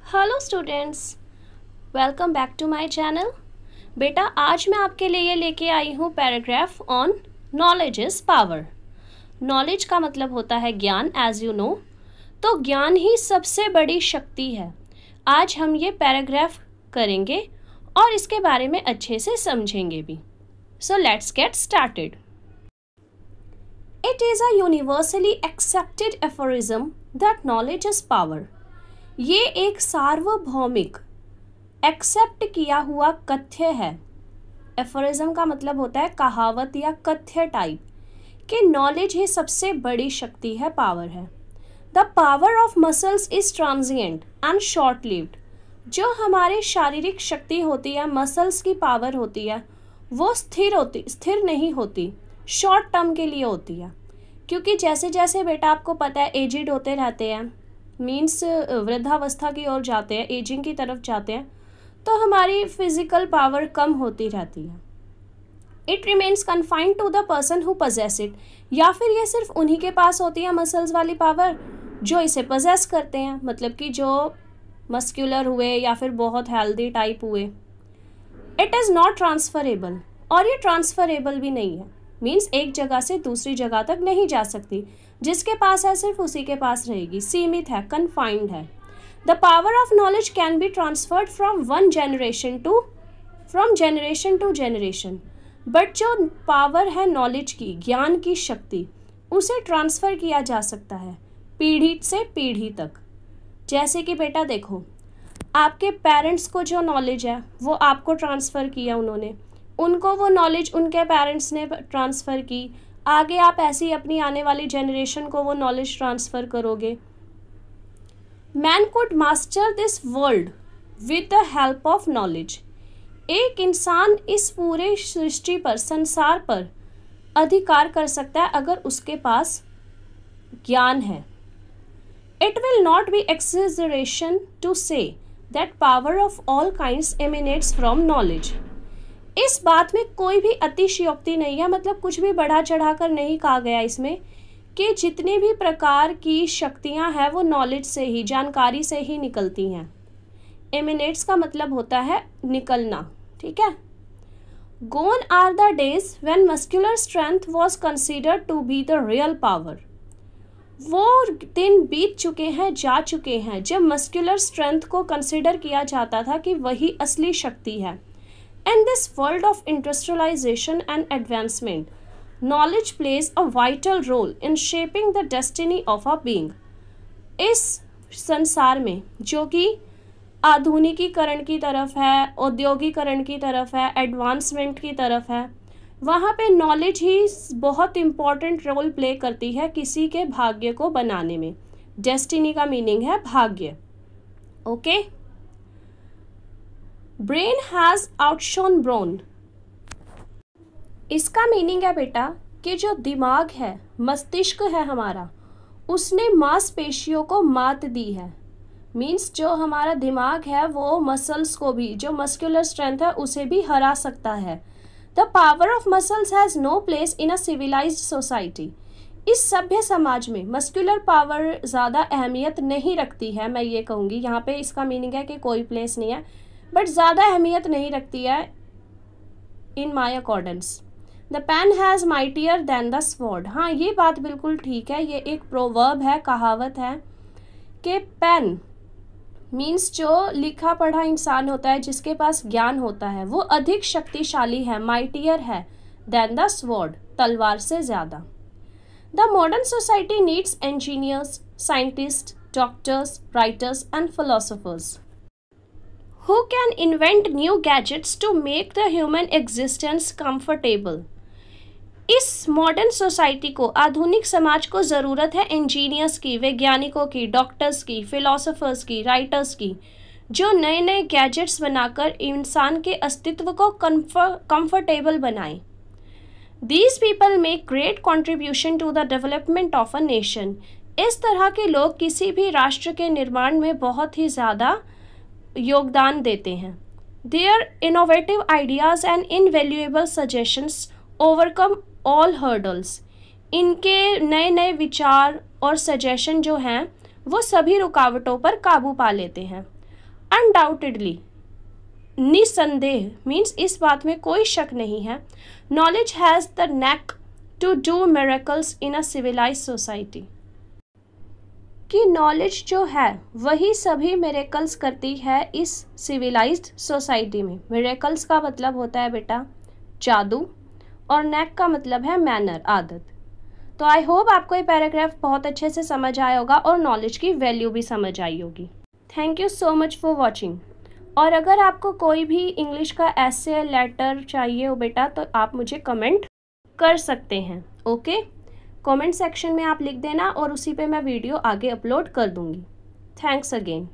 Hello students, welcome back to my channel. बेटा, आज मैं आपके लिए लेके आई हूँ paragraph on knowledge is power. Knowledge का मतलब होता है ज्ञान, एज यू नो। तो ज्ञान ही सबसे बड़ी शक्ति है। आज हम ये पैराग्राफ करेंगे और इसके बारे में अच्छे से समझेंगे भी। So let's get started. It is a universally accepted aphorism that knowledge is power. ये एक सार्वभौमिक एक्सेप्ट किया हुआ कथ्य है। एफोरिज्म का मतलब होता है कहावत या कथ्य टाइप, कि नॉलेज ही सबसे बड़ी शक्ति है, पावर है। The power of muscles is transient and short lived. जो हमारे शारीरिक शक्ति होती है, मसल्स की पावर होती है, वो स्थिर नहीं होती, शॉर्ट टर्म के लिए होती है। क्योंकि जैसे जैसे बेटा आपको पता है एजिड होते रहते हैं, मीन्स वृद्धावस्था की ओर जाते हैं, एजिंग की तरफ जाते हैं, तो हमारी फिजिकल पावर कम होती रहती है। It remains confined to the person who possesses it, या फिर ये सिर्फ उन्हीं के पास होती है मसल्स वाली पावर जो इसे पजेस करते हैं, मतलब कि जो मस्क्यूलर हुए या फिर बहुत हेल्दी टाइप हुए। इट इज़ नॉट ट्रांसफरेबल, और ये ट्रांसफरेबल भी नहीं है, मीन्स एक जगह से दूसरी जगह तक नहीं जा सकती। जिसके पास है सिर्फ उसी के पास रहेगी, सीमित है, कन्फाइंड है। The power of knowledge can be transferred from generation to generation. But जो पावर है नॉलेज की, ज्ञान की शक्ति, उसे ट्रांसफ़र किया जा सकता है पीढ़ी से पीढ़ी तक। जैसे कि बेटा देखो, आपके पेरेंट्स को जो नॉलेज है वो आपको ट्रांसफ़र किया उन्होंने, उनको वो नॉलेज उनके पेरेंट्स ने ट्रांसफ़र की, आगे आप ऐसी अपनी आने वाली जनरेशन को वो नॉलेज ट्रांसफ़र करोगे। Man could master this world with the help of knowledge. एक इंसान इस पूरे सृष्टि पर, संसार पर अधिकार कर सकता है अगर उसके पास ज्ञान है। It will not be exaggeration to say that power of all kinds emanates from knowledge. इस बात में कोई भी अतिशयोक्ति नहीं है, मतलब कुछ भी बढ़ा चढ़ा कर नहीं कहा गया इसमें, कि जितनी भी प्रकार की शक्तियां हैं वो नॉलेज से ही, जानकारी से ही निकलती हैं। एमिनेट्स का मतलब होता है निकलना, ठीक है। Gone are the days when muscular strength was considered to be the real power. वो दिन बीत चुके हैं, जा चुके हैं, जब मस्कुलर स्ट्रेंथ को कंसीडर किया जाता था कि वही असली शक्ति है। In this world of industrialization and advancement, knowledge plays a vital role in shaping the destiny of a being. इस संसार में जो कि आधुनिकीकरण की तरफ है, औद्योगिकरण की तरफ है, एडवांसमेंट की तरफ है, वहाँ पे नॉलेज ही बहुत इम्पॉर्टेंट रोल प्ले करती है किसी के भाग्य को बनाने में। डेस्टिनी का मीनिंग है भाग्य, okay. Brain has outshone brawn. इसका मीनिंग है बेटा कि जो दिमाग है, मस्तिष्क है हमारा, उसने मांसपेशियों को मात दी है। मीन्स जो हमारा दिमाग है वो मसल्स को भी, जो मस्कुलर स्ट्रेंथ है उसे भी हरा सकता है। The power of muscles has no place in a civilized society. इस सभ्य समाज में मस्कुलर पावर ज़्यादा अहमियत नहीं रखती है, मैं ये कहूँगी। यहाँ पे इसका मीनिंग है कि कोई प्लेस नहीं है, बट ज़्यादा अहमियत नहीं रखती है in my accordance. The pen has mightier than the sword. हाँ, ये बात बिल्कुल ठीक है, ये एक प्रोवर्ब है, कहावत है कि पेन मीन्स जो लिखा पढ़ा इंसान होता है, जिसके पास ज्ञान होता है, वो अधिक शक्तिशाली है, माइटियर है दैन द स्वॉर्ड, तलवार से ज़्यादा। The modern society needs engineers, scientists, doctors, writers and philosophers who can invent new gadgets to make the human existence comfortable. इस मॉडर्न सोसाइटी को, आधुनिक समाज को ज़रूरत है इंजीनियर्स की, वैज्ञानिकों की, डॉक्टर्स की, फिलोसोफर्स की, राइटर्स की, जो नए नए गैजेट्स बनाकर इंसान के अस्तित्व को कंफर्टेबल बनाएं। These people make great contribution to the development of a nation. इस तरह के लोग किसी भी राष्ट्र के निर्माण में बहुत ही ज़्यादा योगदान देते हैं। Their innovative ideas and invaluable suggestions overcome all hurdles. इनके नए नए विचार और सजेशन जो हैं वो सभी रुकावटों पर काबू पा लेते हैं। अनडाउटेडली, निसंदेह मीन्स इस बात में कोई शक नहीं है, knowledge has the knack to do miracles in a civilized society, कि नॉलेज जो है वही सभी मिरेकल्स करती है इस सिविलाइज्ड सोसाइटी में। मिरेकल्स का मतलब होता है बेटा जादू, और नेक का मतलब है मैनर, आदत। तो आई होप आपको ये पैराग्राफ बहुत अच्छे से समझ आया होगा और नॉलेज की वैल्यू भी समझ आई होगी। Thank you so much for watching. और अगर आपको कोई भी इंग्लिश का ऐसे लेटर चाहिए हो बेटा तो आप मुझे कमेंट कर सकते हैं। ओके, कमेंट सेक्शन में आप लिख देना और उसी पे मैं वीडियो आगे अपलोड कर दूँगी। Thanks again.